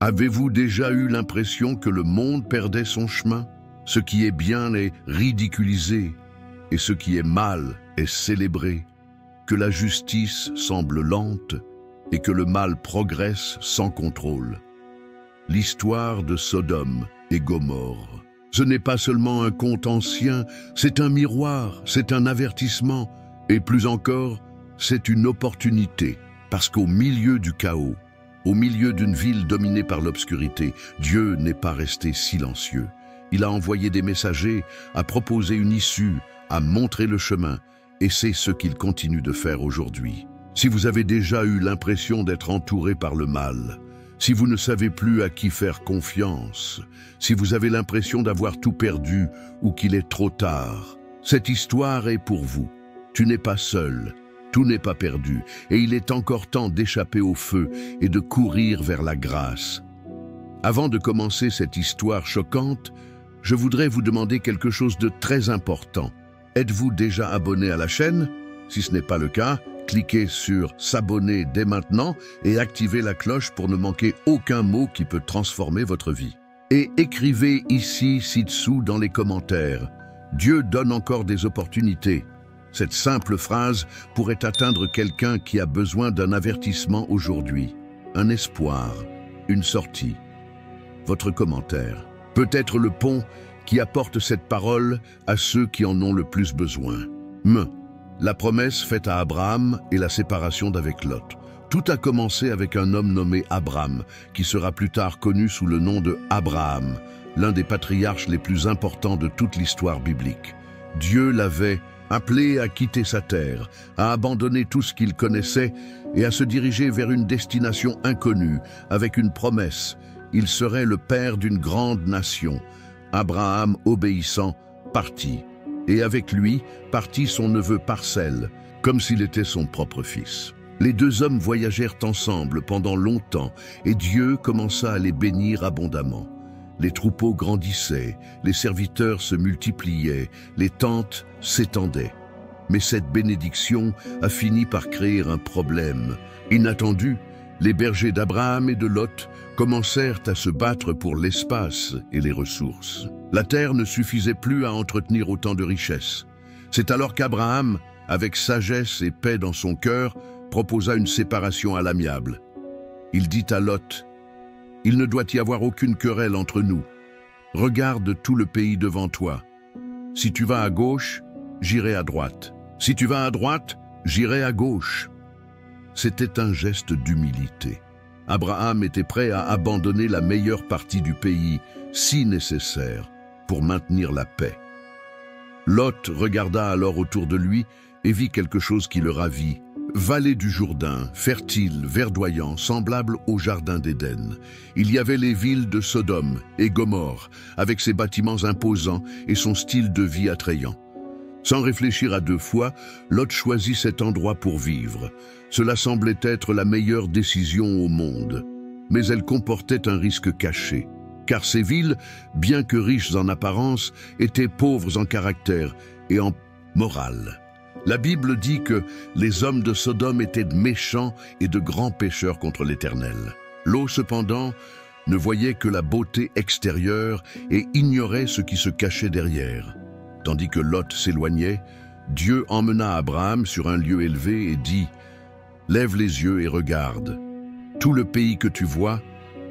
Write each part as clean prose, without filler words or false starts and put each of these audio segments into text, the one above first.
Avez-vous déjà eu l'impression que le monde perdait son chemin? Ce qui est bien est ridiculisé et ce qui est mal est célébré, que la justice semble lente et que le mal progresse sans contrôle. L'histoire de Sodome et Gomorrhe. Ce n'est pas seulement un conte ancien, c'est un miroir, c'est un avertissement, et plus encore, c'est une opportunité, parce qu'au milieu du chaos, au milieu d'une ville dominée par l'obscurité, Dieu n'est pas resté silencieux. Il a envoyé des messagers, a proposé une issue, a montré le chemin, et c'est ce qu'il continue de faire aujourd'hui. Si vous avez déjà eu l'impression d'être entouré par le mal, si vous ne savez plus à qui faire confiance, si vous avez l'impression d'avoir tout perdu ou qu'il est trop tard, cette histoire est pour vous. Tu n'es pas seul, tout n'est pas perdu, et il est encore temps d'échapper au feu et de courir vers la grâce. Avant de commencer cette histoire choquante, je voudrais vous demander quelque chose de très important. Êtes-vous déjà abonné à la chaîne? Si ce n'est pas le cas, cliquez sur « S'abonner » dès maintenant et activez la cloche pour ne manquer aucun mot qui peut transformer votre vie. Et écrivez ici, ci-dessous dans les commentaires « Dieu donne encore des opportunités ». Cette simple phrase pourrait atteindre quelqu'un qui a besoin d'un avertissement aujourd'hui, un espoir, une sortie. Votre commentaire peut être le pont qui apporte cette parole à ceux qui en ont le plus besoin. La promesse faite à Abraham et la séparation d'avec Lot. Tout a commencé avec un homme nommé Abram, qui sera plus tard connu sous le nom de Abraham, l'un des patriarches les plus importants de toute l'histoire biblique. Dieu l'avait appelé à quitter sa terre, à abandonner tout ce qu'il connaissait et à se diriger vers une destination inconnue, avec une promesse. Il serait le père d'une grande nation. Abraham, obéissant, partit. Et avec lui, partit son neveu Parcelle, comme s'il était son propre fils. Les deux hommes voyagèrent ensemble pendant longtemps, et Dieu commença à les bénir abondamment. Les troupeaux grandissaient, les serviteurs se multipliaient, les tentes s'étendaient. Mais cette bénédiction a fini par créer un problème. Inattendu, les bergers d'Abraham et de Lot commencèrent à se battre pour l'espace et les ressources. La terre ne suffisait plus à entretenir autant de richesses. C'est alors qu'Abraham, avec sagesse et paix dans son cœur, proposa une séparation à l'amiable. Il dit à Lot: « Il ne doit y avoir aucune querelle entre nous. Regarde tout le pays devant toi. Si tu vas à gauche, j'irai à droite. Si tu vas à droite, j'irai à gauche. » C'était un geste d'humilité. Abraham était prêt à abandonner la meilleure partie du pays, si nécessaire, pour maintenir la paix. Lot regarda alors autour de lui et vit quelque chose qui le ravit. Vallée du Jourdain, fertile, verdoyant, semblable au jardin d'Éden. Il y avait les villes de Sodome et Gomorrhe, avec ses bâtiments imposants et son style de vie attrayant. Sans réfléchir à deux fois, Lot choisit cet endroit pour vivre. Cela semblait être la meilleure décision au monde. Mais elle comportait un risque caché. Car ces villes, bien que riches en apparence, étaient pauvres en caractère et en morale. La Bible dit que les hommes de Sodome étaient méchants et de grands pécheurs contre l'Éternel. Lot, cependant, ne voyait que la beauté extérieure et ignorait ce qui se cachait derrière. Tandis que Lot s'éloignait, Dieu emmena Abraham sur un lieu élevé et dit: « Lève les yeux et regarde. Tout le pays que tu vois,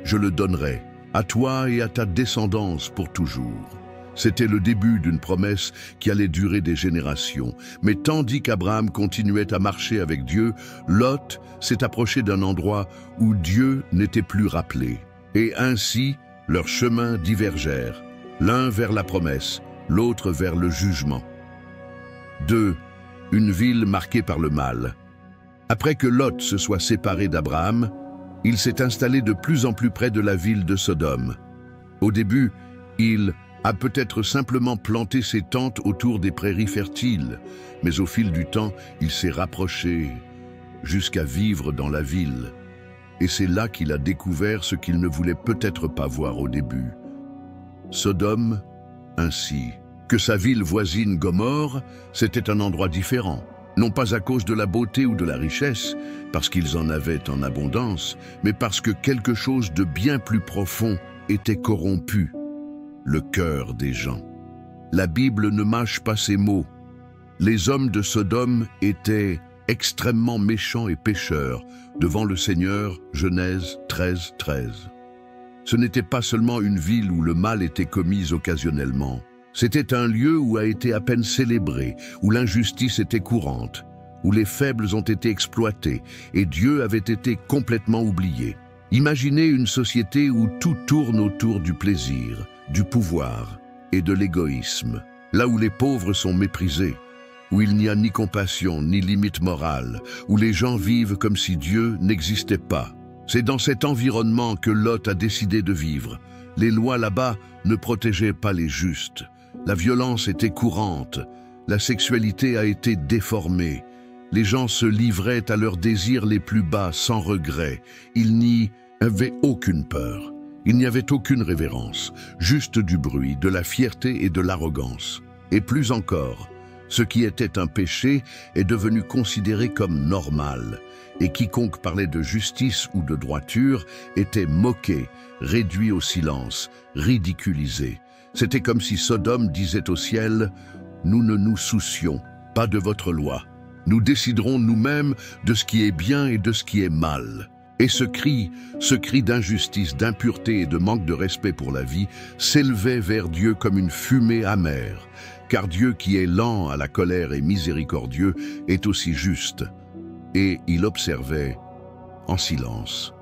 je le donnerai, à toi et à ta descendance pour toujours. » C'était le début d'une promesse qui allait durer des générations. Mais tandis qu'Abraham continuait à marcher avec Dieu, Lot s'est approché d'un endroit où Dieu n'était plus rappelé. Et ainsi, leurs chemins divergèrent, l'un vers la promesse, l'autre vers le jugement. 2. Une ville marquée par le mal. Après que Lot se soit séparé d'Abraham, il s'est installé de plus en plus près de la ville de Sodome. Au début, il a peut-être simplement planté ses tentes autour des prairies fertiles, mais au fil du temps, il s'est rapproché jusqu'à vivre dans la ville. Et c'est là qu'il a découvert ce qu'il ne voulait peut-être pas voir au début. Sodome, ainsi que sa ville voisine Gomorrhe, c'était un endroit différent. non pas à cause de la beauté ou de la richesse, parce qu'ils en avaient en abondance, mais parce que quelque chose de bien plus profond était corrompu, le cœur des gens. La Bible ne mâche pas ces mots. Les hommes de Sodome étaient extrêmement méchants et pécheurs devant le Seigneur, Genèse 13, 13. Ce n'était pas seulement une ville où le mal était commis occasionnellement. C'était un lieu où a été à peine célébré, où l'injustice était courante, où les faibles ont été exploités et Dieu avait été complètement oublié. Imaginez une société où tout tourne autour du plaisir, du pouvoir et de l'égoïsme, là où les pauvres sont méprisés, où il n'y a ni compassion ni limite morale, où les gens vivent comme si Dieu n'existait pas. C'est dans cet environnement que Lot a décidé de vivre. Les lois là-bas ne protégeaient pas les justes. La violence était courante, la sexualité a été déformée. Les gens se livraient à leurs désirs les plus bas sans regret. Ils n'y avaient aucune peur. Il n'y avait aucune révérence, juste du bruit, de la fierté et de l'arrogance. Et plus encore, ce qui était un péché est devenu considéré comme normal, et quiconque parlait de justice ou de droiture était moqué, réduit au silence, ridiculisé. C'était comme si Sodome disait au ciel « Nous ne nous soucions pas de votre loi. Nous déciderons nous-mêmes de ce qui est bien et de ce qui est mal. » Et ce cri d'injustice, d'impureté et de manque de respect pour la vie s'élevait vers Dieu comme une fumée amère, car Dieu qui est lent à la colère et miséricordieux est aussi juste. Et il observait en silence,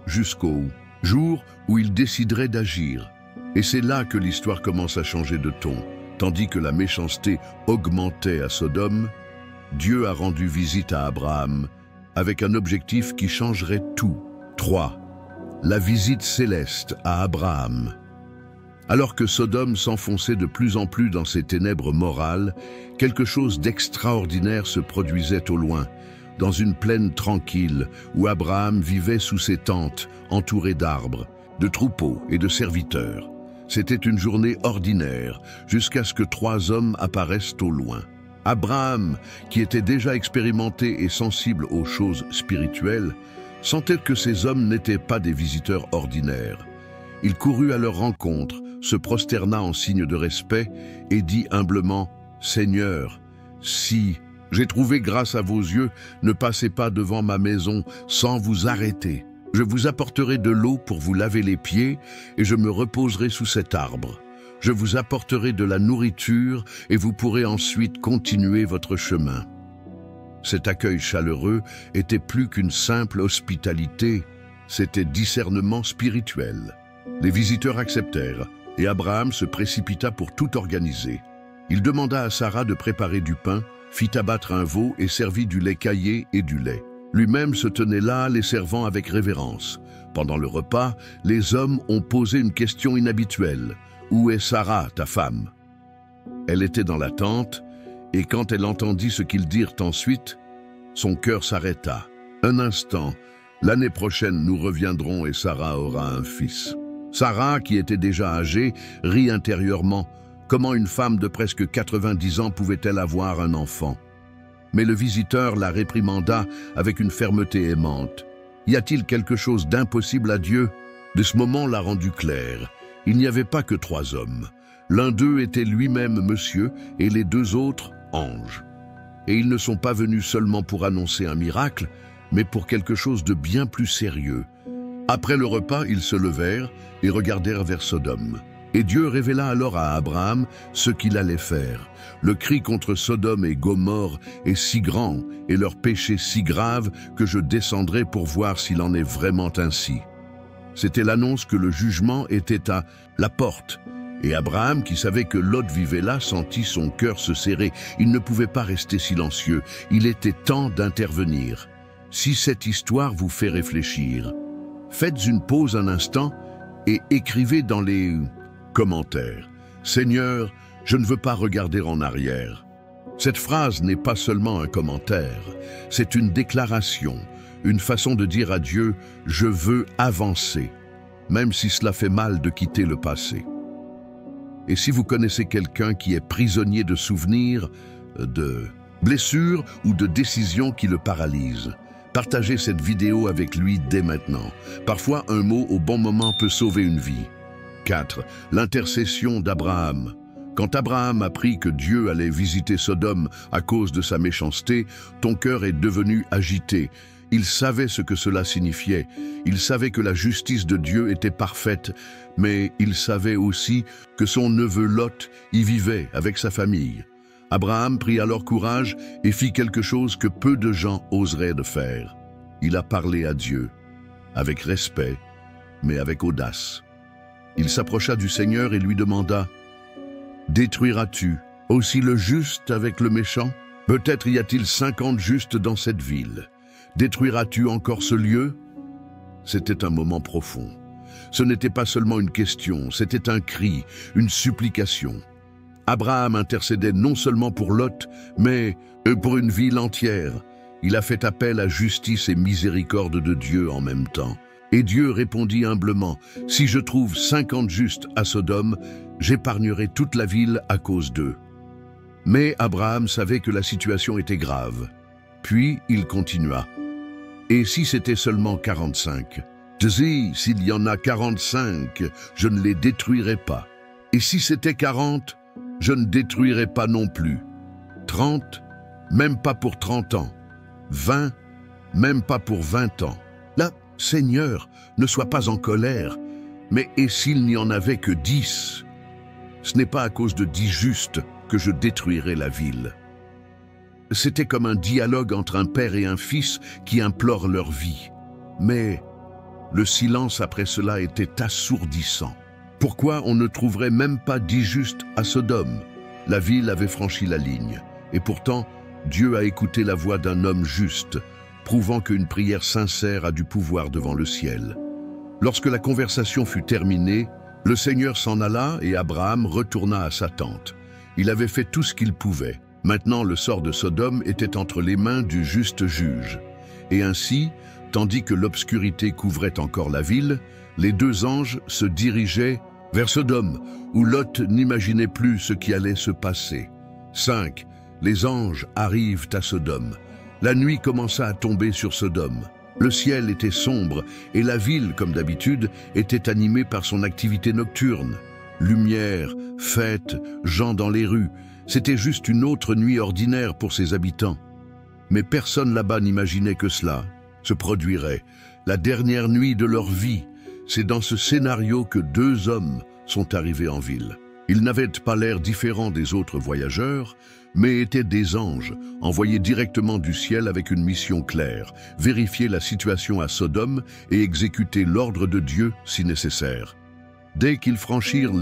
jusqu'au jour où il déciderait d'agir. Et c'est là que l'histoire commence à changer de ton. Tandis que la méchanceté augmentait à Sodome, Dieu a rendu visite à Abraham avec un objectif qui changerait tout. 3. La visite céleste à Abraham. Alors que Sodome s'enfonçait de plus en plus dans ses ténèbres morales, quelque chose d'extraordinaire se produisait au loin, dans une plaine tranquille où Abraham vivait sous ses tentes, entouré d'arbres, de troupeaux et de serviteurs. C'était une journée ordinaire, jusqu'à ce que 3 hommes apparaissent au loin. Abraham, qui était déjà expérimenté et sensible aux choses spirituelles, sentait que ces hommes n'étaient pas des visiteurs ordinaires. Il courut à leur rencontre, se prosterna en signe de respect et dit humblement « Seigneur, si j'ai trouvé grâce à vos yeux, ne passez pas devant ma maison sans vous arrêter. Je vous apporterai de l'eau pour vous laver les pieds et je me reposerai sous cet arbre. Je vous apporterai de la nourriture et vous pourrez ensuite continuer votre chemin. » Cet accueil chaleureux était plus qu'une simple hospitalité, c'était discernement spirituel. Les visiteurs acceptèrent et Abraham se précipita pour tout organiser. Il demanda à Sarah de préparer du pain, fit abattre un veau et servit du lait caillé et du lait. Lui-même se tenait là, les servant avec révérence. Pendant le repas, les hommes ont posé une question inhabituelle. « Où est Sarah, ta femme ?» Elle était dans la tente, et quand elle entendit ce qu'ils dirent ensuite, son cœur s'arrêta. Un instant, l'année prochaine nous reviendrons et Sarah aura un fils. Sarah, qui était déjà âgée, rit intérieurement. Comment une femme de presque 90 ans pouvait-elle avoir un enfant? Mais le visiteur la réprimanda avec une fermeté aimante. Y a-t-il quelque chose d'impossible à Dieu? De ce moment l'a rendu clair. Il n'y avait pas que 3 hommes. L'un d'eux était lui-même monsieur et les 2 autres anges. Et ils ne sont pas venus seulement pour annoncer un miracle, mais pour quelque chose de bien plus sérieux. Après le repas, ils se levèrent et regardèrent vers Sodome. Et Dieu révéla alors à Abraham ce qu'il allait faire. Le cri contre Sodome et Gomorrhe est si grand et leur péché si grave que je descendrai pour voir s'il en est vraiment ainsi. C'était l'annonce que le jugement était à la porte. Et Abraham, qui savait que Lot vivait là, sentit son cœur se serrer. Il ne pouvait pas rester silencieux. Il était temps d'intervenir. Si cette histoire vous fait réfléchir, faites une pause un instant et écrivez dans les commentaires « Seigneur, je ne veux pas regarder en arrière ». Cette phrase n'est pas seulement un commentaire, c'est une déclaration, une façon de dire à Dieu « Je veux avancer », même si cela fait mal de quitter le passé. Et si vous connaissez quelqu'un qui est prisonnier de souvenirs, de blessure ou de décision qui le paralyse. Partagez cette vidéo avec lui dès maintenant. Parfois, un mot au bon moment peut sauver une vie. 4. L'intercession d'Abraham. Quand Abraham apprit que Dieu allait visiter Sodome à cause de sa méchanceté, ton cœur est devenu agité. Il savait ce que cela signifiait. Il savait que la justice de Dieu était parfaite, mais il savait aussi que son neveu Lot y vivait avec sa famille. Abraham prit alors courage et fit quelque chose que peu de gens oseraient de faire. Il a parlé à Dieu, avec respect, mais avec audace. Il s'approcha du Seigneur et lui demanda: « Détruiras-tu aussi le juste avec le méchant? Peut-être y a-t-il 50 justes dans cette ville. Détruiras-tu encore ce lieu ?» C'était un moment profond. Ce n'était pas seulement une question, c'était un cri, une supplication. Abraham intercédait non seulement pour Lot, mais pour une ville entière. Il a fait appel à justice et miséricorde de Dieu en même temps. Et Dieu répondit humblement: « Si je trouve 50 justes à Sodome, j'épargnerai toute la ville à cause d'eux. » Mais Abraham savait que la situation était grave. Puis il continua: « Et si c'était seulement 45? Je dis, s'il y en a 45, je ne les détruirai pas. Et si c'était 40, je ne détruirai pas non plus. 30, même pas pour 30 ans. 20, même pas pour 20 ans. Là, Seigneur, ne sois pas en colère. Mais et s'il n'y en avait que 10? Ce n'est pas à cause de 10 justes que je détruirai la ville. » C'était comme un dialogue entre un père et un fils qui implorent leur vie. Mais le silence après cela était assourdissant. Pourquoi on ne trouverait même pas 10 justes à Sodome? La ville avait franchi la ligne. Et pourtant, Dieu a écouté la voix d'un homme juste, prouvant qu'une prière sincère a du pouvoir devant le ciel. Lorsque la conversation fut terminée, le Seigneur s'en alla et Abraham retourna à sa tente. Il avait fait tout ce qu'il pouvait. Maintenant, le sort de Sodome était entre les mains du juste juge. Et ainsi, tandis que l'obscurité couvrait encore la ville, les deux anges se dirigeaient vers Sodome, où Lot n'imaginait plus ce qui allait se passer. 5. Les anges arrivent à Sodome. La nuit commença à tomber sur Sodome. Le ciel était sombre et la ville, comme d'habitude, était animée par son activité nocturne. Lumière, fêtes, gens dans les rues. C'était juste une autre nuit ordinaire pour ses habitants. Mais personne là-bas n'imaginait que cela se produirait, la dernière nuit de leur vie. C'est dans ce scénario que 2 hommes sont arrivés en ville. Ils n'avaient pas l'air différents des autres voyageurs, mais étaient des anges, envoyés directement du ciel avec une mission claire: vérifier la situation à Sodome et exécuter l'ordre de Dieu si nécessaire. Dès qu'ils franchirent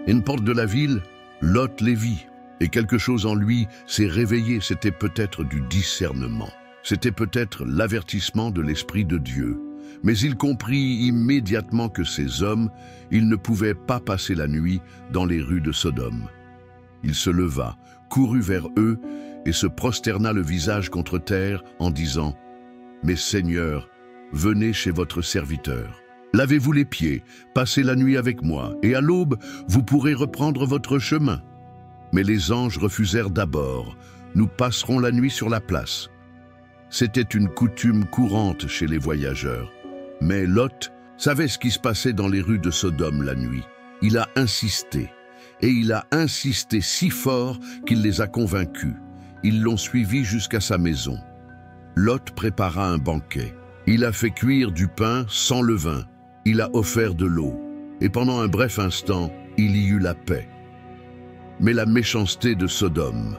une porte de la ville, Lot les vit, et quelque chose en lui s'est réveillé. C'était peut-être du discernement. C'était peut-être l'avertissement de l'Esprit de Dieu. Mais il comprit immédiatement que ces hommes, ils ne pouvaient pas passer la nuit dans les rues de Sodome. Il se leva, courut vers eux et se prosterna le visage contre terre en disant: « Mes seigneurs, venez chez votre serviteur. Lavez-vous les pieds, passez la nuit avec moi, et à l'aube, vous pourrez reprendre votre chemin. » Mais les anges refusèrent d'abord. « Nous passerons la nuit sur la place. » C'était une coutume courante chez les voyageurs. Mais Lot savait ce qui se passait dans les rues de Sodome la nuit. Il a insisté, et il a insisté si fort qu'il les a convaincus. Ils l'ont suivi jusqu'à sa maison. Lot prépara un banquet. Il a fait cuire du pain sans levain. Il a offert de l'eau. Et pendant un bref instant, il y eut la paix. Mais la méchanceté de Sodome.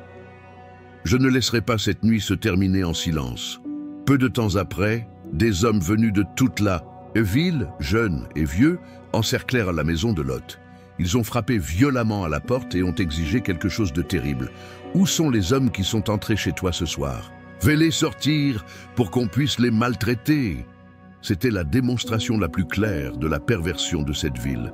Je ne laisserai pas cette nuit se terminer en silence. Peu de temps après, des hommes venus de toute la ville, jeunes et vieux, encerclèrent la maison de Lot. Ils ont frappé violemment à la porte et ont exigé quelque chose de terrible. « Où sont les hommes qui sont entrés chez toi ce soir? Fais-les sortir pour qu'on puisse les maltraiter. » C'était la démonstration la plus claire de la perversion de cette ville.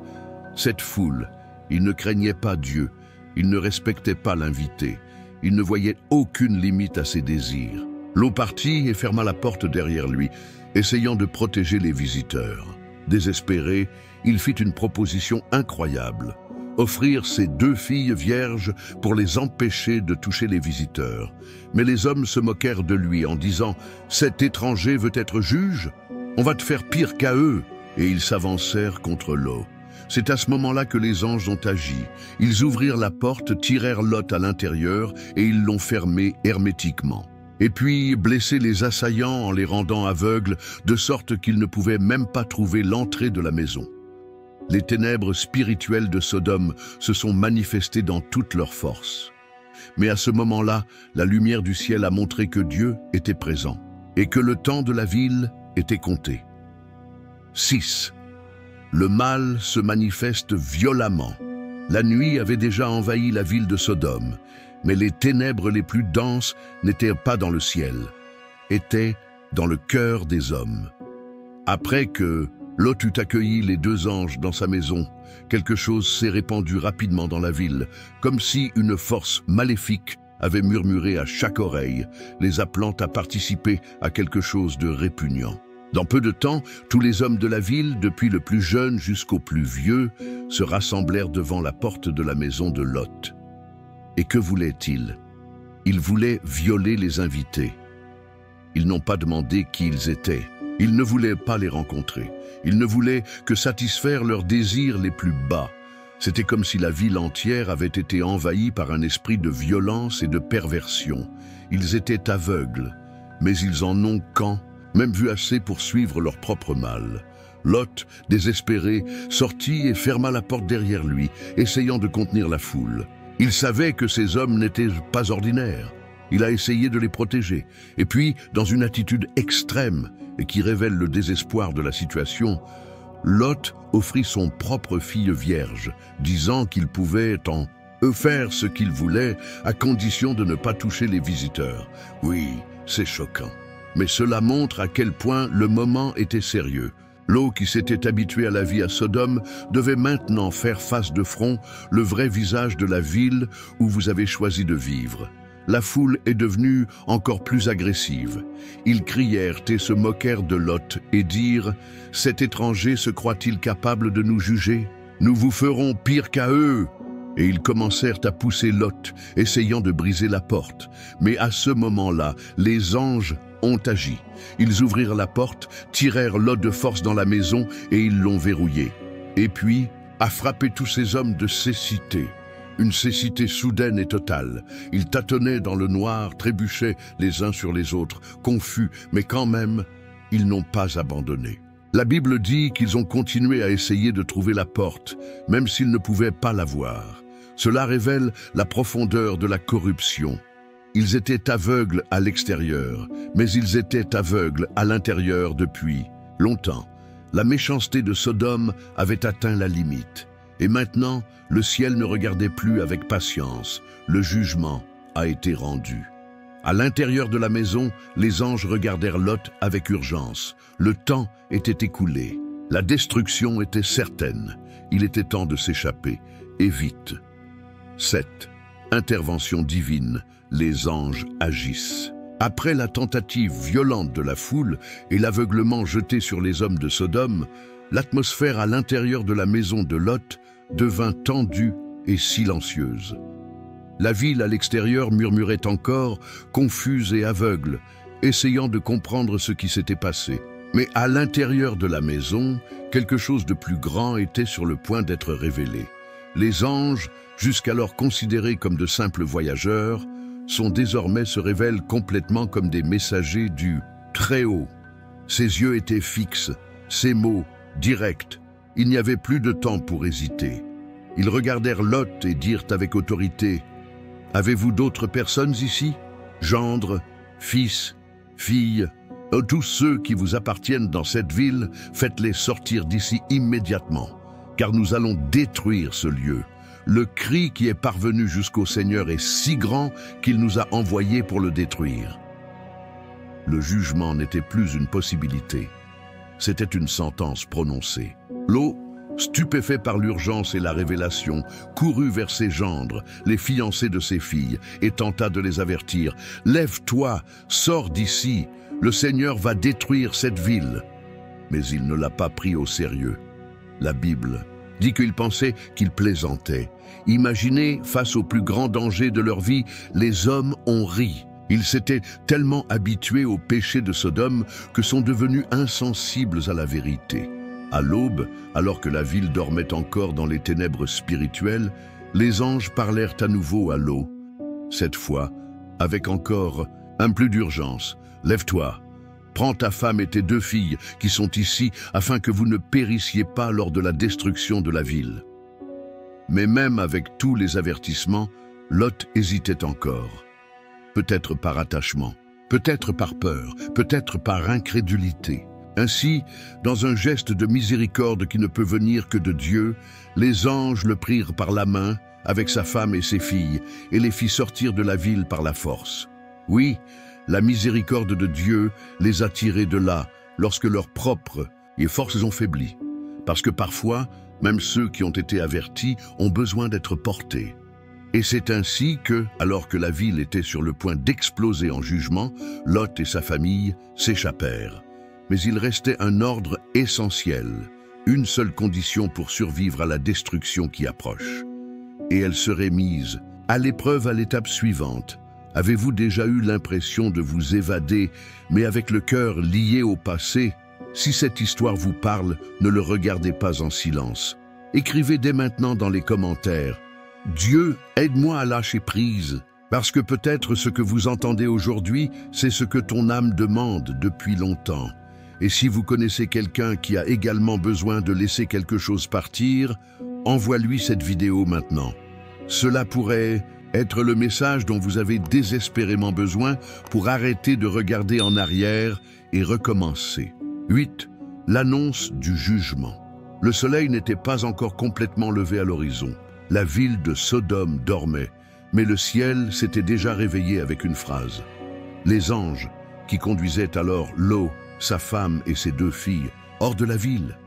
Cette foule, ils ne craignaient pas Dieu, ils ne respectaient pas l'invité, ils ne voyaient aucune limite à ses désirs. Lot partit et ferma la porte derrière lui, essayant de protéger les visiteurs. Désespéré, il fit une proposition incroyable. « offrir ses 2 filles vierges pour les empêcher de toucher les visiteurs. Mais les hommes se moquèrent de lui en disant « Cet étranger veut être juge? On va te faire pire qu'à eux !» Et ils s'avancèrent contre Lot. C'est à ce moment-là que les anges ont agi. Ils ouvrirent la porte, tirèrent Lot à l'intérieur et ils l'ont fermée hermétiquement. Et puis blessé les assaillants en les rendant aveugles, de sorte qu'ils ne pouvaient même pas trouver l'entrée de la maison. Les ténèbres spirituelles de Sodome se sont manifestées dans toute leur force. Mais à ce moment-là, la lumière du ciel a montré que Dieu était présent et que le temps de la ville était compté. 6. Le mal se manifeste violemment. La nuit avait déjà envahi la ville de Sodome, mais les ténèbres les plus denses n'étaient pas dans le ciel, étaient dans le cœur des hommes. Après que Lot eut accueilli les 2 anges dans sa maison, quelque chose s'est répandu rapidement dans la ville, comme si une force maléfique avait murmuré à chaque oreille, les appelant à participer à quelque chose de répugnant. Dans peu de temps, tous les hommes de la ville, depuis le plus jeune jusqu'au plus vieux, se rassemblèrent devant la porte de la maison de Lot. Et que voulaient-ils? Ils voulaient violer les invités. Ils n'ont pas demandé qui ils étaient. Ils ne voulaient pas les rencontrer. Ils ne voulaient que satisfaire leurs désirs les plus bas. C'était comme si la ville entière avait été envahie par un esprit de violence et de perversion. Ils étaient aveugles, mais ils en ont même vu assez pour suivre leur propre mal. Lot, désespéré, sortit et ferma la porte derrière lui, essayant de contenir la foule. Il savait que ces hommes n'étaient pas ordinaires. Il a essayé de les protéger. Et puis, dans une attitude extrême et qui révèle le désespoir de la situation, Lot offrit son propre fille vierge, disant qu'il pouvait en faire ce qu'il voulait à condition de ne pas toucher les visiteurs. Oui, c'est choquant. Mais cela montre à quel point le moment était sérieux. Lot, qui s'était habitué à la vie à Sodome, devait maintenant faire face de front le vrai visage de la ville où vous avez choisi de vivre. La foule est devenue encore plus agressive. Ils crièrent et se moquèrent de Lot et dirent « Cet étranger se croit-il capable de nous juger? Nous vous ferons pire qu'à eux !» Et ils commencèrent à pousser Lot, essayant de briser la porte. Mais à ce moment-là, les anges ont agi. Ils ouvrirent la porte, tirèrent Lot de force dans la maison et ils l'ont verrouillé. Et puis, a frappé tous ces hommes de cécité. Une cécité soudaine et totale. Ils tâtonnaient dans le noir, trébuchaient les uns sur les autres, confus, mais quand même, ils n'ont pas abandonné. La Bible dit qu'ils ont continué à essayer de trouver la porte, même s'ils ne pouvaient pas la voir. Cela révèle la profondeur de la corruption. Ils étaient aveugles à l'extérieur, mais ils étaient aveugles à l'intérieur depuis longtemps. La méchanceté de Sodome avait atteint la limite. Et maintenant, le ciel ne regardait plus avec patience. Le jugement a été rendu. À l'intérieur de la maison, les anges regardèrent Lot avec urgence. Le temps était écoulé. La destruction était certaine. Il était temps de s'échapper, et vite. 7. Intervention divine. Les anges agissent. Après la tentative violente de la foule et l'aveuglement jeté sur les hommes de Sodome, l'atmosphère à l'intérieur de la maison de Lot devint tendue et silencieuse. La ville à l'extérieur murmurait encore, confuse et aveugle, essayant de comprendre ce qui s'était passé. Mais à l'intérieur de la maison, quelque chose de plus grand était sur le point d'être révélé. Les anges, jusqu'alors considérés comme de simples voyageurs, se révèlent complètement comme des messagers du Très-Haut. Ses yeux étaient fixes, ses mots directs. Il n'y avait plus de temps pour hésiter. Ils regardèrent Lot et dirent avec autorité « Avez-vous d'autres personnes ici? Gendres, fils, filles, tous ceux qui vous appartiennent dans cette ville, faites-les sortir d'ici immédiatement, car nous allons détruire ce lieu. Le cri qui est parvenu jusqu'au Seigneur est si grand qu'il nous a envoyés pour le détruire. » Le jugement n'était plus une possibilité. C'était une sentence prononcée. Lot, stupéfait par l'urgence et la révélation, courut vers ses gendres, les fiancés de ses filles, et tenta de les avertir. « Lève-toi, sors d'ici, le Seigneur va détruire cette ville. » Mais il ne l'a pas pris au sérieux. La Bible dit qu'ils pensaient qu'il plaisantait. Imaginez, face au plus grand danger de leur vie, les hommes ont ri. Ils s'étaient tellement habitués au péché de Sodome que sont devenus insensibles à la vérité. À l'aube, alors que la ville dormait encore dans les ténèbres spirituelles, les anges parlèrent à nouveau à Lot. Cette fois, avec encore un plus d'urgence. « Lève-toi, prends ta femme et tes 2 filles qui sont ici afin que vous ne périssiez pas lors de la destruction de la ville. » Mais même avec tous les avertissements, Lot hésitait encore. Peut-être par attachement, peut-être par peur, peut-être par incrédulité. Ainsi, dans un geste de miséricorde qui ne peut venir que de Dieu, les anges le prirent par la main avec sa femme et ses filles et les fit sortir de la ville par la force. Oui, la miséricorde de Dieu les a tirés de là lorsque leurs propres forces ont faibli. Parce que parfois, même ceux qui ont été avertis ont besoin d'être portés. Et c'est ainsi que, alors que la ville était sur le point d'exploser en jugement, Lot et sa famille s'échappèrent. Mais il restait un ordre essentiel, une seule condition pour survivre à la destruction qui approche. Et elle serait mise à l'épreuve à l'étape suivante. Avez-vous déjà eu l'impression de vous évader, mais avec le cœur lié au passé? Si cette histoire vous parle, ne le regardez pas en silence. Écrivez dès maintenant dans les commentaires. Dieu, aide-moi à lâcher prise, parce que peut-être ce que vous entendez aujourd'hui, c'est ce que ton âme demande depuis longtemps. Et si vous connaissez quelqu'un qui a également besoin de laisser quelque chose partir, envoie-lui cette vidéo maintenant. Cela pourrait être le message dont vous avez désespérément besoin pour arrêter de regarder en arrière et recommencer. 8. L'annonce du jugement. Le soleil n'était pas encore complètement levé à l'horizon. La ville de Sodome dormait, mais le ciel s'était déjà réveillé avec une phrase. Les anges, qui conduisaient alors Lot, sa femme et ses 2 filles, hors de la ville.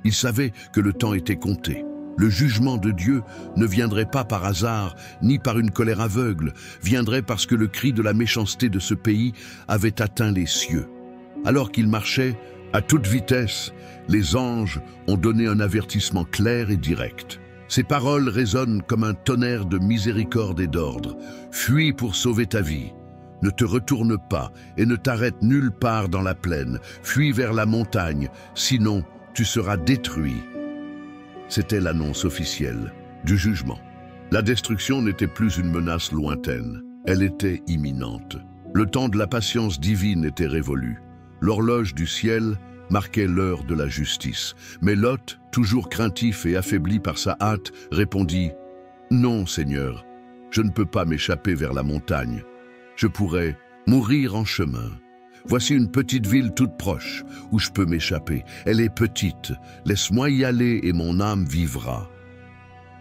Ils savaient que le temps était compté. Le jugement de Dieu ne viendrait pas par hasard, ni par une colère aveugle, viendrait parce que le cri de la méchanceté de ce pays avait atteint les cieux. Alors qu'ils marchaient, à toute vitesse, les anges ont donné un avertissement clair et direct. Ces paroles résonnent comme un tonnerre de miséricorde et d'ordre. Fuis pour sauver ta vie. Ne te retourne pas et ne t'arrête nulle part dans la plaine. Fuis vers la montagne, sinon tu seras détruit. C'était l'annonce officielle du jugement. La destruction n'était plus une menace lointaine. Elle était imminente. Le temps de la patience divine était révolu. L'horloge du ciel marquait l'heure de la justice. Mais Lot, toujours craintif et affaibli par sa hâte, répondit « Non, Seigneur, je ne peux pas m'échapper vers la montagne. Je pourrais mourir en chemin. Voici une petite ville toute proche où je peux m'échapper. Elle est petite, laisse-moi y aller et mon âme vivra. »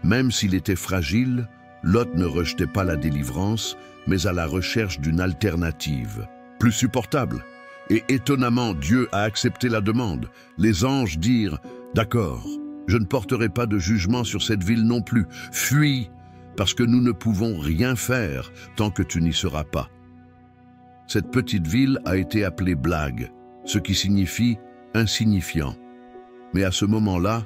Même s'il était fragile, Lot ne rejetait pas la délivrance, mais à la recherche d'une alternative, plus supportable. Et étonnamment, Dieu a accepté la demande. Les anges dirent « D'accord, je ne porterai pas de jugement sur cette ville non plus. Fuis, parce que nous ne pouvons rien faire tant que tu n'y seras pas. » Cette petite ville a été appelée Blague, ce qui signifie insignifiant. Mais à ce moment-là,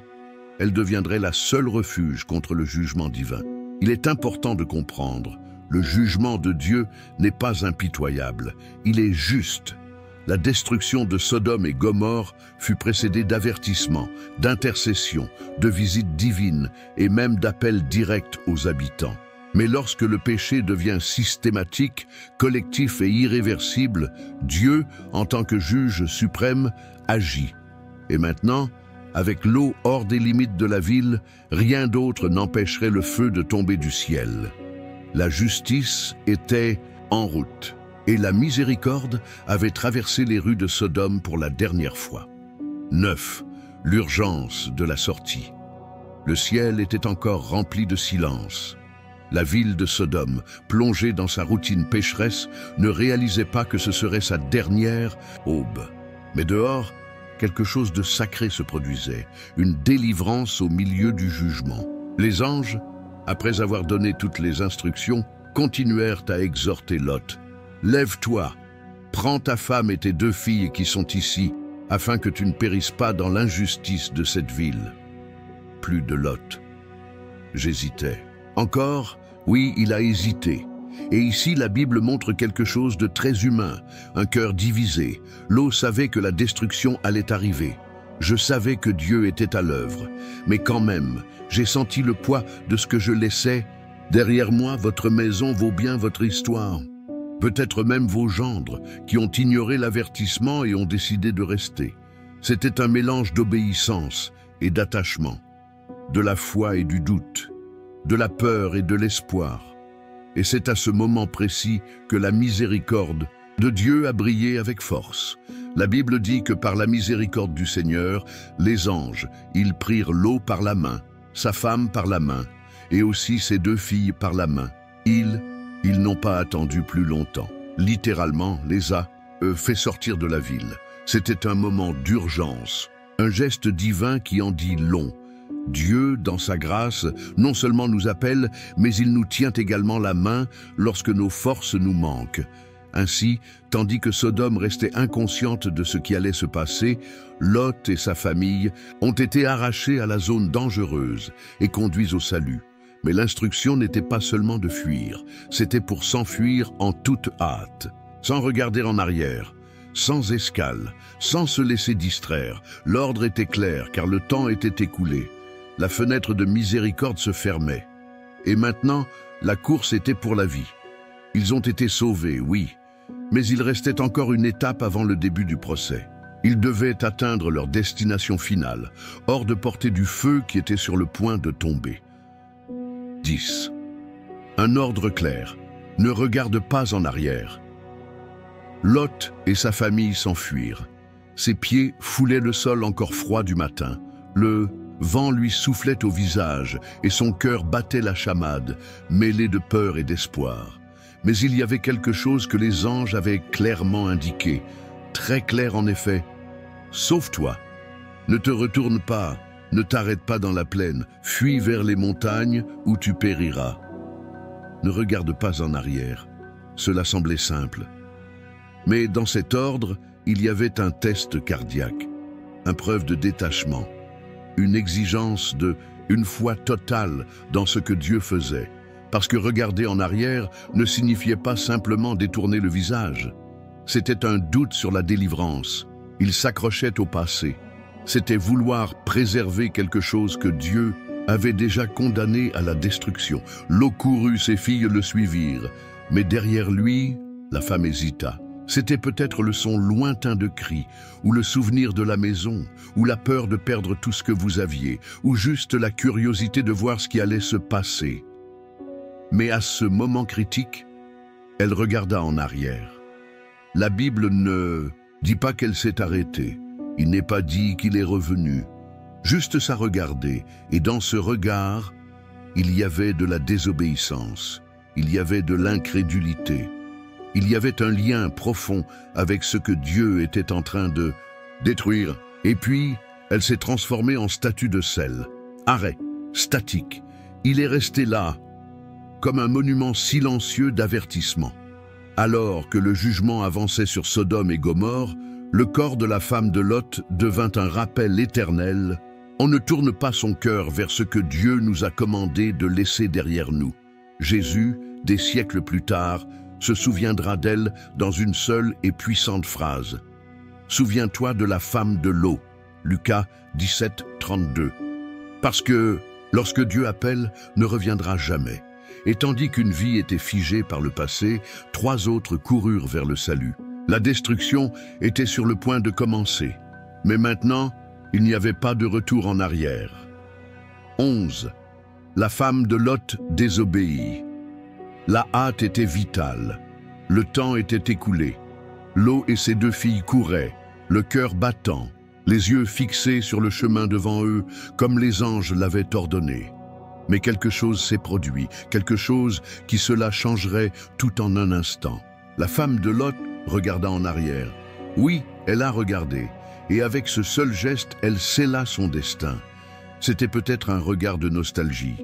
elle deviendrait la seule refuge contre le jugement divin. Il est important de comprendre, le jugement de Dieu n'est pas impitoyable, il est juste. La destruction de Sodome et Gomorrhe fut précédée d'avertissements, d'intercessions, de visites divines et même d'appels directs aux habitants. Mais lorsque le péché devient systématique, collectif et irréversible, Dieu, en tant que juge suprême, agit. Et maintenant, avec l'eau hors des limites de la ville, rien d'autre n'empêcherait le feu de tomber du ciel. La justice était en route, et la miséricorde avait traversé les rues de Sodome pour la dernière fois. 9. L'urgence de la sortie. Le ciel était encore rempli de silence. La ville de Sodome, plongée dans sa routine pécheresse, ne réalisait pas que ce serait sa dernière aube. Mais dehors, quelque chose de sacré se produisait, une délivrance au milieu du jugement. Les anges, après avoir donné toutes les instructions, continuèrent à exhorter Lot. « Lève-toi, prends ta femme et tes 2 filles qui sont ici, afin que tu ne périsses pas dans l'injustice de cette ville. » plus de Lot. J'hésitais. Encore, oui, il a hésité. Et ici, la Bible montre quelque chose de très humain, un cœur divisé. Lot savait que la destruction allait arriver. Je savais que Dieu était à l'œuvre. Mais quand même, j'ai senti le poids de ce que je laissais. Derrière moi, votre maison vaut bien votre histoire. Peut-être même vos gendres, qui ont ignoré l'avertissement et ont décidé de rester. C'était un mélange d'obéissance et d'attachement, de la foi et du doute, de la peur et de l'espoir. Et c'est à ce moment précis que la miséricorde de Dieu a brillé avec force. La Bible dit que par la miséricorde du Seigneur, les anges, ils prirent Lot par la main, sa femme par la main, et aussi ses 2 filles par la main. Ils n'ont pas attendu plus longtemps. Littéralement, les a, fait sortir de la ville. C'était un moment d'urgence, un geste divin qui en dit long. Dieu, dans sa grâce, non seulement nous appelle, mais il nous tient également la main lorsque nos forces nous manquent. Ainsi, tandis que Sodome restait inconsciente de ce qui allait se passer, Lot et sa famille ont été arrachés à la zone dangereuse et conduits au salut. Mais l'instruction n'était pas seulement de fuir, c'était pour s'enfuir en toute hâte, sans regarder en arrière, sans escale, sans se laisser distraire. L'ordre était clair car le temps était écoulé. La fenêtre de miséricorde se fermait. Et maintenant, la course était pour la vie. Ils ont été sauvés, oui, mais il restait encore une étape avant le début du procès. Ils devaient atteindre leur destination finale, hors de portée du feu qui était sur le point de tomber. 10. Un ordre clair. Ne regarde pas en arrière. Lot et sa famille s'enfuirent. Ses pieds foulaient le sol encore froid du matin. Le vent lui soufflait au visage et son cœur battait la chamade, mêlé de peur et d'espoir. Mais il y avait quelque chose que les anges avaient clairement indiqué, très clair en effet. « Sauve-toi, ne te retourne pas, ne t'arrête pas dans la plaine, fuis vers les montagnes où tu périras. » Ne regarde pas en arrière. Cela semblait simple. Mais dans cet ordre, il y avait un test cardiaque, une preuve de détachement, une exigence une foi totale dans ce que Dieu faisait. Parce que regarder en arrière ne signifiait pas simplement détourner le visage. C'était un doute sur la délivrance. Il s'accrochait au passé. C'était vouloir préserver quelque chose que Dieu avait déjà condamné à la destruction. Lot courut, ses filles le suivirent. Mais derrière lui, la femme hésita. C'était peut-être le son lointain de cris, ou le souvenir de la maison, ou la peur de perdre tout ce que vous aviez, ou juste la curiosité de voir ce qui allait se passer. Mais à ce moment critique, elle regarda en arrière. La Bible ne dit pas qu'elle s'est arrêtée. Il n'est pas dit qu'il est revenu. Juste ça regardait, et dans ce regard, il y avait de la désobéissance, il y avait de l'incrédulité. Il y avait un lien profond avec ce que Dieu était en train de détruire. Et puis, elle s'est transformée en statue de sel. Arrêt, statique. Il est resté là, comme un monument silencieux d'avertissement. Alors que le jugement avançait sur Sodome et Gomorrhe, le corps de la femme de Lot devint un rappel éternel. On ne tourne pas son cœur vers ce que Dieu nous a commandé de laisser derrière nous. Jésus, des siècles plus tard, se souviendra d'elle dans une seule et puissante phrase. « Souviens-toi de la femme de Lot » Lucas 17, 32. Parce que, lorsque Dieu appelle, ne reviendra jamais. Et tandis qu'une vie était figée par le passé, 3 autres coururent vers le salut. La destruction était sur le point de commencer. Mais maintenant, il n'y avait pas de retour en arrière. 11. La femme de Lot désobéit. La hâte était vitale. Le temps était écoulé. Lot et ses 2 filles couraient, le cœur battant, les yeux fixés sur le chemin devant eux, comme les anges l'avaient ordonné. Mais quelque chose s'est produit, quelque chose qui cela changerait tout en un instant. La femme de Lot regarda en arrière. Oui, elle a regardé, et avec ce seul geste, elle scella son destin. C'était peut-être un regard de nostalgie.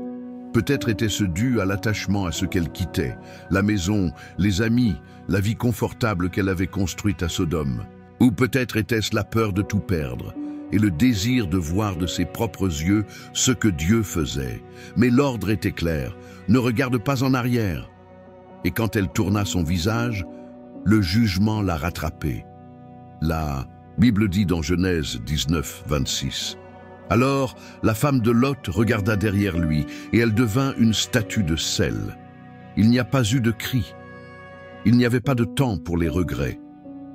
Peut-être était-ce dû à l'attachement à ce qu'elle quittait, la maison, les amis, la vie confortable qu'elle avait construite à Sodome. Ou peut-être était-ce la peur de tout perdre. et le désir de voir de ses propres yeux ce que Dieu faisait. Mais l'ordre était clair, ne regarde pas en arrière. Et quand elle tourna son visage, le jugement l'a rattrapée. La Bible dit dans Genèse 19, 26. Alors la femme de Lot regarda derrière lui, et elle devint une statue de sel. Il n'y a pas eu de cri. Il n'y avait pas de temps pour les regrets.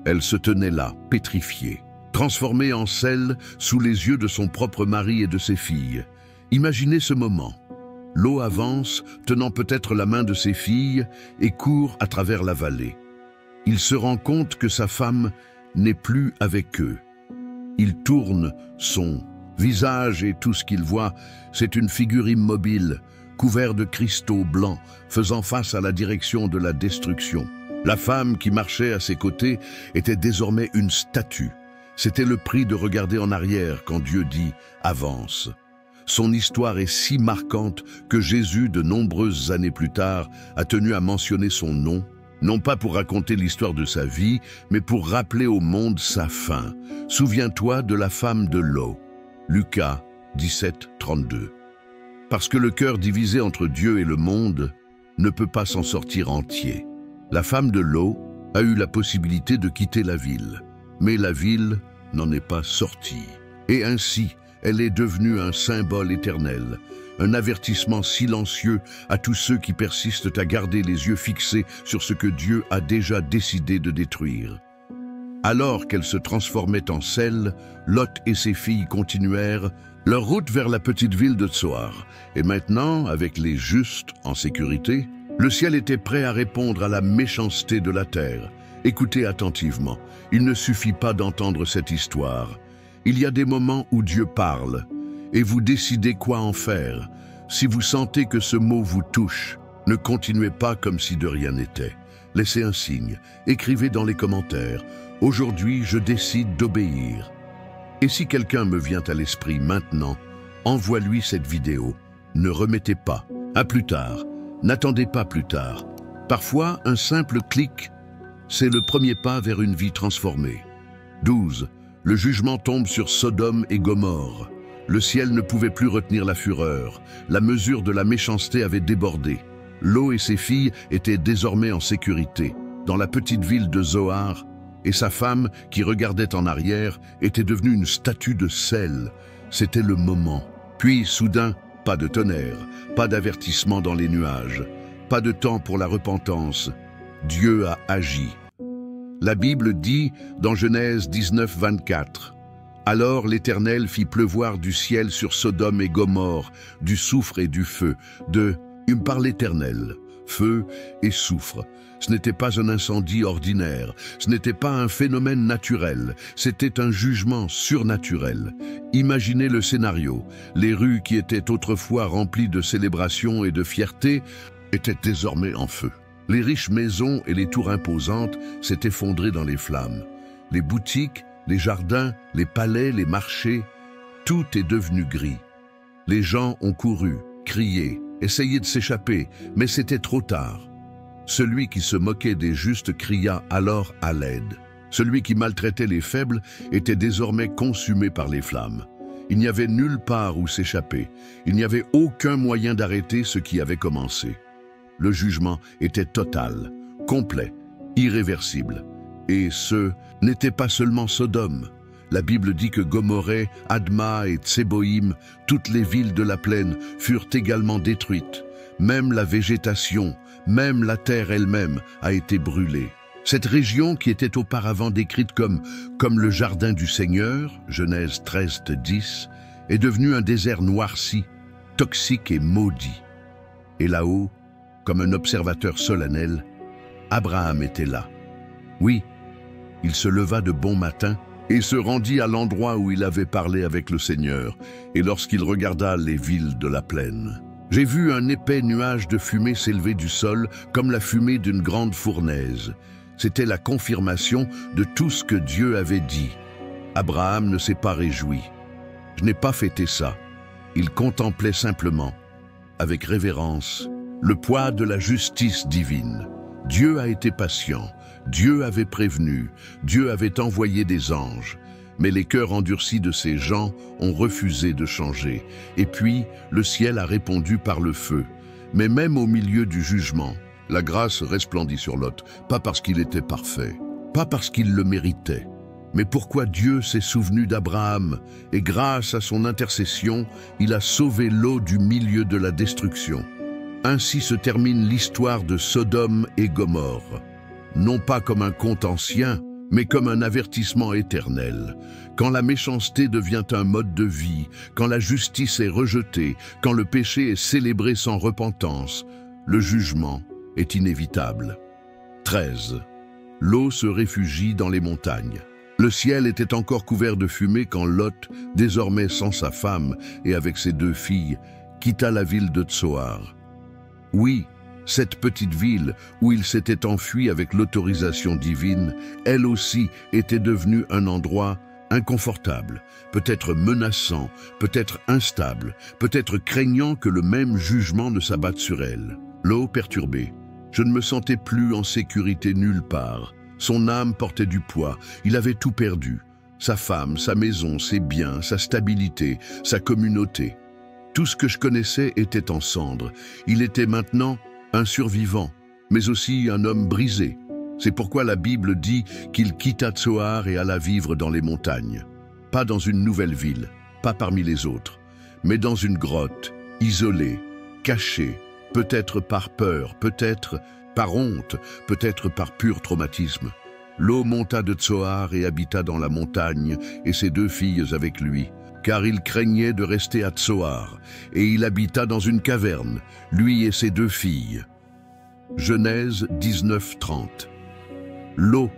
Elle se tenait là, pétrifiée, transformée en sel sous les yeux de son propre mari et de ses filles. Imaginez ce moment. L'eau avance, tenant peut-être la main de ses filles, et court à travers la vallée. Il se rend compte que sa femme n'est plus avec eux. Il tourne son visage et tout ce qu'il voit, c'est une figure immobile, couverte de cristaux blancs, faisant face à la direction de la destruction. La femme qui marchait à ses côtés était désormais une statue. C'était le prix de regarder en arrière quand Dieu dit « avance ». Son histoire est si marquante que Jésus, de nombreuses années plus tard, a tenu à mentionner son nom, non pas pour raconter l'histoire de sa vie, mais pour rappeler au monde sa fin. Souviens-toi de la femme de Lot. Lucas 17, 32. Parce que le cœur divisé entre Dieu et le monde ne peut pas s'en sortir entier. La femme de Lot a eu la possibilité de quitter la ville, mais la ville n'en est pas sortie. Et ainsi, elle est devenue un symbole éternel, un avertissement silencieux à tous ceux qui persistent à garder les yeux fixés sur ce que Dieu a déjà décidé de détruire. Alors qu'elle se transformait en sel, Lot et ses filles continuèrent leur route vers la petite ville de Tsoar. Et maintenant, avec les justes en sécurité, le ciel était prêt à répondre à la méchanceté de la terre. Écoutez attentivement, il ne suffit pas d'entendre cette histoire. Il y a des moments où Dieu parle, et vous décidez quoi en faire. Si vous sentez que ce mot vous touche, ne continuez pas comme si de rien n'était. Laissez un signe, écrivez dans les commentaires. Aujourd'hui, je décide d'obéir. Et si quelqu'un me vient à l'esprit maintenant, envoie-lui cette vidéo. Ne remettez pas. À plus tard. N'attendez pas plus tard. Parfois, un simple clic, c'est le premier pas vers une vie transformée. 12. Le jugement tombe sur Sodome et Gomorrhe. Le ciel ne pouvait plus retenir la fureur. La mesure de la méchanceté avait débordé. Lot et ses filles étaient désormais en sécurité, dans la petite ville de Zoar, et sa femme, qui regardait en arrière, était devenue une statue de sel. C'était le moment. Puis, soudain, pas de tonnerre, pas d'avertissement dans les nuages, pas de temps pour la repentance. Dieu a agi. La Bible dit dans Genèse 19, 24, « Alors l'Éternel fit pleuvoir du ciel sur Sodome et Gomorrhe, du soufre et du feu, par l'Éternel, feu et soufre. » Ce n'était pas un incendie ordinaire, ce n'était pas un phénomène naturel, c'était un jugement surnaturel. Imaginez le scénario. Les rues qui étaient autrefois remplies de célébrations et de fierté étaient désormais en feu. Les riches maisons et les tours imposantes s'étaient effondrées dans les flammes. Les boutiques, les jardins, les palais, les marchés, tout est devenu gris. Les gens ont couru, crié, essayé de s'échapper, mais c'était trop tard. Celui qui se moquait des justes cria alors à l'aide. Celui qui maltraitait les faibles était désormais consumé par les flammes. Il n'y avait nulle part où s'échapper. Il n'y avait aucun moyen d'arrêter ce qui avait commencé. Le jugement était total, complet, irréversible. Et ce n'était pas seulement Sodome. La Bible dit que Gomorrhe, Adma et Tseboïm, toutes les villes de la plaine, furent également détruites. Même la végétation, même la terre elle-même a été brûlée. Cette région qui était auparavant décrite comme le jardin du Seigneur, Genèse 13, 10, est devenue un désert noirci, toxique et maudit. Et là-haut, comme un observateur solennel, Abraham était là. Oui, il se leva de bon matin et se rendit à l'endroit où il avait parlé avec le Seigneur, et lorsqu'il regarda les villes de la plaine, j'ai vu un épais nuage de fumée s'élever du sol comme la fumée d'une grande fournaise. C'était la confirmation de tout ce que Dieu avait dit. Abraham ne s'est pas réjoui. Je n'ai pas fêté ça. Il contemplait simplement, avec révérence, le poids de la justice divine. Dieu a été patient, Dieu avait prévenu, Dieu avait envoyé des anges. Mais les cœurs endurcis de ces gens ont refusé de changer. Et puis, le ciel a répondu par le feu. Mais même au milieu du jugement, la grâce resplendit sur Lot, pas parce qu'il était parfait, pas parce qu'il le méritait, mais pourquoi Dieu s'est souvenu d'Abraham, et grâce à son intercession, il a sauvé Lot du milieu de la destruction. Ainsi se termine l'histoire de Sodome et Gomorrhe, non pas comme un conte ancien, mais comme un avertissement éternel. Quand la méchanceté devient un mode de vie, quand la justice est rejetée, quand le péché est célébré sans repentance, le jugement est inévitable. 13. Lot se réfugie dans les montagnes. Le ciel était encore couvert de fumée quand Lot, désormais sans sa femme et avec ses 2 filles, quitta la ville de Tsoar. Oui, cette petite ville où il s'était enfui avec l'autorisation divine, elle aussi était devenue un endroit inconfortable, peut-être menaçant, peut-être instable, peut-être craignant que le même jugement ne s'abatte sur elle. Lot perturbé. Je ne me sentais plus en sécurité nulle part. Son âme portait du poids, il avait tout perdu. Sa femme, sa maison, ses biens, sa stabilité, sa communauté. Tout ce que je connaissais était en cendres. Il était maintenant un survivant, mais aussi un homme brisé. C'est pourquoi la Bible dit qu'il quitta Tsoar et alla vivre dans les montagnes. Pas dans une nouvelle ville, pas parmi les autres, mais dans une grotte, isolée, cachée, peut-être par peur, peut-être par honte, peut-être par pur traumatisme. Lot monta de Tsoar et habita dans la montagne, et ses 2 filles avec lui, car il craignait de rester à Tsoar, et il habita dans une caverne, lui et ses 2 filles. Genèse 19:30. Lot,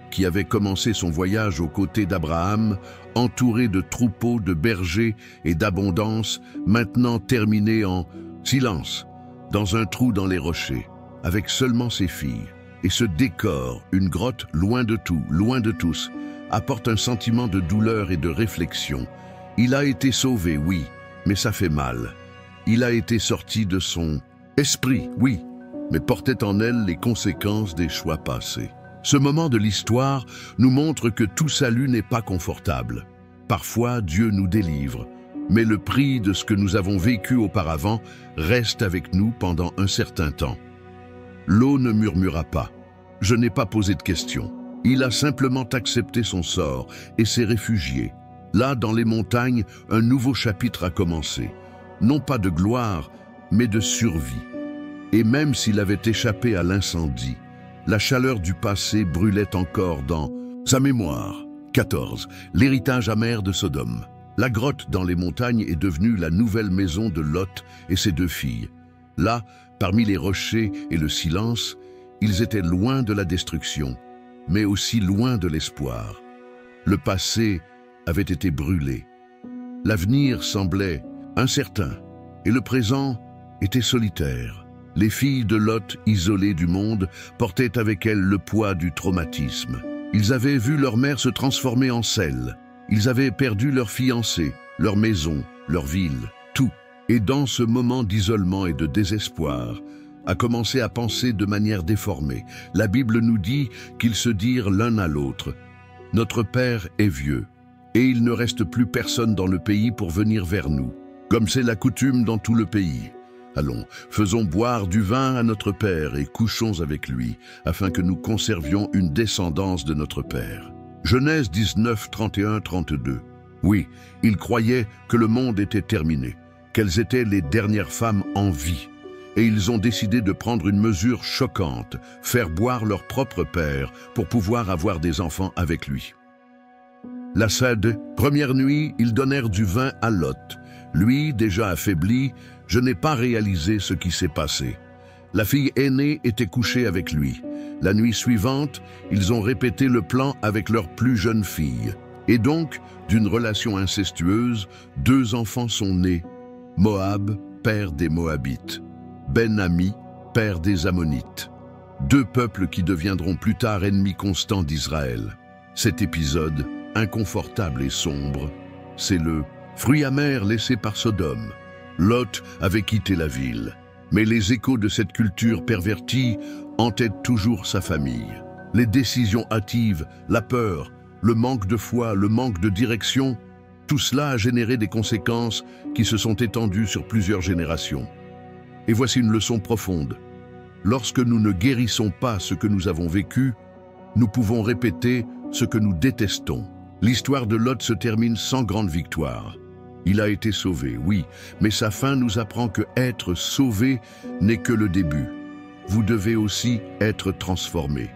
qui avait commencé son voyage aux côtés d'Abraham, entouré de troupeaux, de bergers et d'abondance, maintenant terminé en silence, dans un trou dans les rochers, avec seulement ses filles. Et ce décor, une grotte loin de tout, loin de tous, apporte un sentiment de douleur et de réflexion. Il a été sauvé, oui, mais ça fait mal. Il a été sorti de son esprit, oui, mais portait en elle les conséquences des choix passés. Ce moment de l'histoire nous montre que tout salut n'est pas confortable. Parfois, Dieu nous délivre, mais le prix de ce que nous avons vécu auparavant reste avec nous pendant un certain temps. Lot ne murmura pas. Je n'ai pas posé de questions. Il a simplement accepté son sort et s'est réfugié. Là, dans les montagnes, un nouveau chapitre a commencé. Non pas de gloire, mais de survie. Et même s'il avait échappé à l'incendie, la chaleur du passé brûlait encore dans sa mémoire. 14. L'héritage amer de Sodome. La grotte dans les montagnes est devenue la nouvelle maison de Lot et ses 2 filles. Là, parmi les rochers et le silence, ils étaient loin de la destruction, mais aussi loin de l'espoir. Le passé avait été brûlé. L'avenir semblait incertain, et le présent était solitaire. Les filles de Lot, isolées du monde, portaient avec elles le poids du traumatisme. Ils avaient vu leur mère se transformer en sel. Ils avaient perdu leur fiancé, leur maison, leur ville, tout. Et dans ce moment d'isolement et de désespoir, a commencé à penser de manière déformée. La Bible nous dit qu'ils se dirent l'un à l'autre « Notre père est vieux, et il ne reste plus personne dans le pays pour venir vers nous, comme c'est la coutume dans tout le pays. Allons, faisons boire du vin à notre père et couchons avec lui, afin que nous conservions une descendance de notre père. » Genèse 19, 31-32. Oui, ils croyaient que le monde était terminé, qu'elles étaient les dernières femmes en vie. Et ils ont décidé de prendre une mesure choquante, faire boire leur propre père pour pouvoir avoir des enfants avec lui. La première nuit, ils donnèrent du vin à Lot. Lui, déjà affaibli, je n'ai pas réalisé ce qui s'est passé. La fille aînée était couchée avec lui. La nuit suivante, ils ont répété le plan avec leur plus jeune fille. Et donc, d'une relation incestueuse, 2 enfants sont nés. Moab, père des Moabites. Ben-Ami, père des Ammonites. 2 peuples qui deviendront plus tard ennemis constants d'Israël. Cet épisode, inconfortable et sombre, c'est le fruit amer laissé par Sodome. Lot avait quitté la ville, mais les échos de cette culture pervertie entêtent toujours sa famille. Les décisions hâtives, la peur, le manque de foi, le manque de direction, tout cela a généré des conséquences qui se sont étendues sur plusieurs générations. Et voici une leçon profonde. Lorsque nous ne guérissons pas ce que nous avons vécu, nous pouvons répéter ce que nous détestons. L'histoire de Lot se termine sans grande victoire. Il a été sauvé, oui, mais sa fin nous apprend que être sauvé n'est que le début. Vous devez aussi être transformés.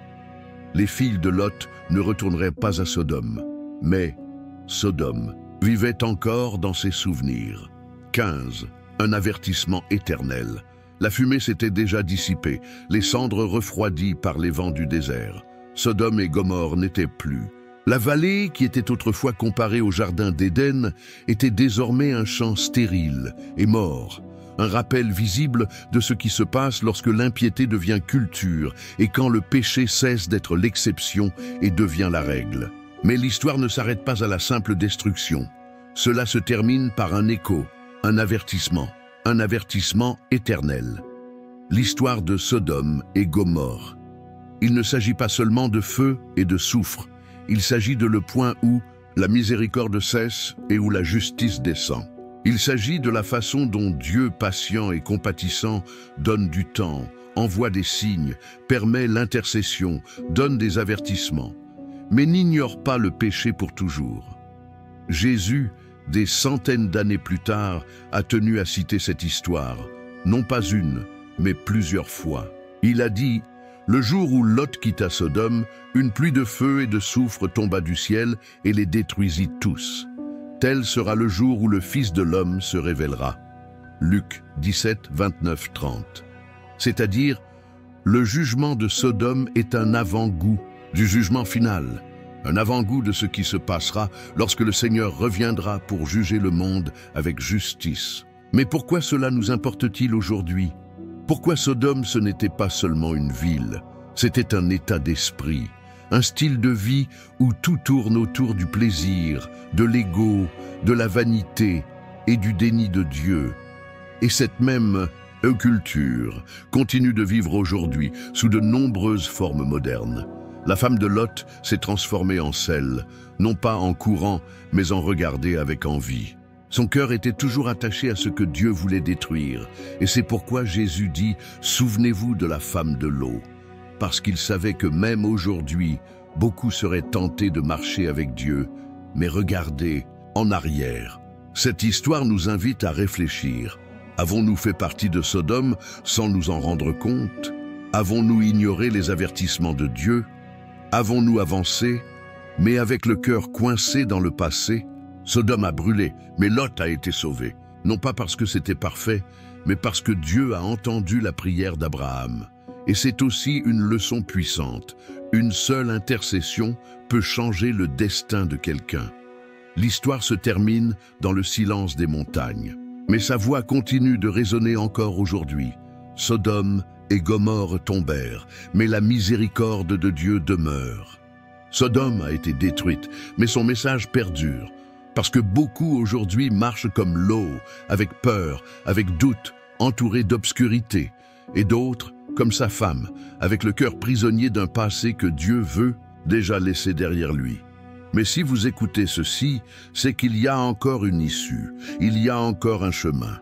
Les filles de Lot ne retourneraient pas à Sodome, mais Sodome vivait encore dans ses souvenirs. 15. Un avertissement éternel. La fumée s'était déjà dissipée, les cendres refroidies par les vents du désert. Sodome et Gomorrhe n'étaient plus. La vallée, qui était autrefois comparée au jardin d'Éden, était désormais un champ stérile et mort. Un rappel visible de ce qui se passe lorsque l'impiété devient culture et quand le péché cesse d'être l'exception et devient la règle. Mais l'histoire ne s'arrête pas à la simple destruction. Cela se termine par un écho, un avertissement éternel. L'histoire de Sodome et Gomorrhe. Il ne s'agit pas seulement de feu et de soufre. Il s'agit de le point où la miséricorde cesse et où la justice descend. Il s'agit de la façon dont Dieu, patient et compatissant, donne du temps, envoie des signes, permet l'intercession, donne des avertissements. Mais n'ignore pas le péché pour toujours. Jésus, des centaines d'années plus tard, a tenu à citer cette histoire, non pas une, mais plusieurs fois. Il a dit: « Le jour où Lot quitta Sodome, une pluie de feu et de soufre tomba du ciel et les détruisit tous. Tel sera le jour où le Fils de l'homme se révélera. » Luc 17, 29, 30. C'est-à-dire, le jugement de Sodome est un avant-goût du jugement final, un avant-goût de ce qui se passera lorsque le Seigneur reviendra pour juger le monde avec justice. Mais pourquoi cela nous importe-t-il aujourd'hui? Pourquoi Sodome, ce n'était pas seulement une ville, c'était un état d'esprit, un style de vie où tout tourne autour du plaisir, de l'ego, de la vanité et du déni de Dieu. Et cette même culture continue de vivre aujourd'hui sous de nombreuses formes modernes. La femme de Lot s'est transformée en sel, non pas en courant, mais en regarder avec envie. Son cœur était toujours attaché à ce que Dieu voulait détruire, et c'est pourquoi Jésus dit « Souvenez-vous de la femme de l'eau », parce qu'il savait que même aujourd'hui, beaucoup seraient tentés de marcher avec Dieu, mais regardez en arrière. Cette histoire nous invite à réfléchir. Avons-nous fait partie de Sodome sans nous en rendre compte? Avons-nous ignoré les avertissements de Dieu? Avons-nous avancé, mais avec le cœur coincé dans le passé? Sodome a brûlé, mais Lot a été sauvé. Non pas parce que c'était parfait, mais parce que Dieu a entendu la prière d'Abraham. Et c'est aussi une leçon puissante. Une seule intercession peut changer le destin de quelqu'un. L'histoire se termine dans le silence des montagnes. Mais sa voix continue de résonner encore aujourd'hui. Sodome et Gomorrhe tombèrent, mais la miséricorde de Dieu demeure. Sodome a été détruite, mais son message perdure, parce que beaucoup aujourd'hui marchent comme l'eau, avec peur, avec doute, entourés d'obscurité, et d'autres, comme sa femme, avec le cœur prisonnier d'un passé que Dieu veut déjà laisser derrière lui. Mais si vous écoutez ceci, c'est qu'il y a encore une issue, il y a encore un chemin.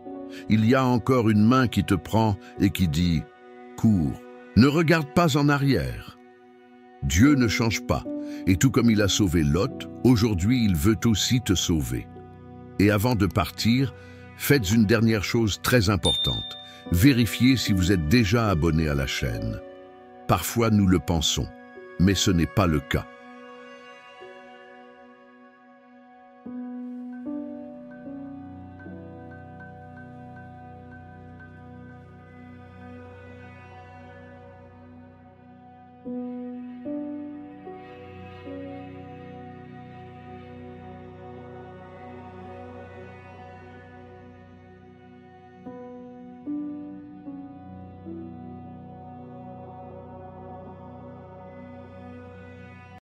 Il y a encore une main qui te prend et qui dit « Cours, ne regarde pas en arrière ». Dieu ne change pas, et tout comme il a sauvé Lot, aujourd'hui il veut aussi te sauver. Et avant de partir, faites une dernière chose très importante. Vérifiez si vous êtes déjà abonné à la chaîne. Parfois nous le pensons, mais ce n'est pas le cas.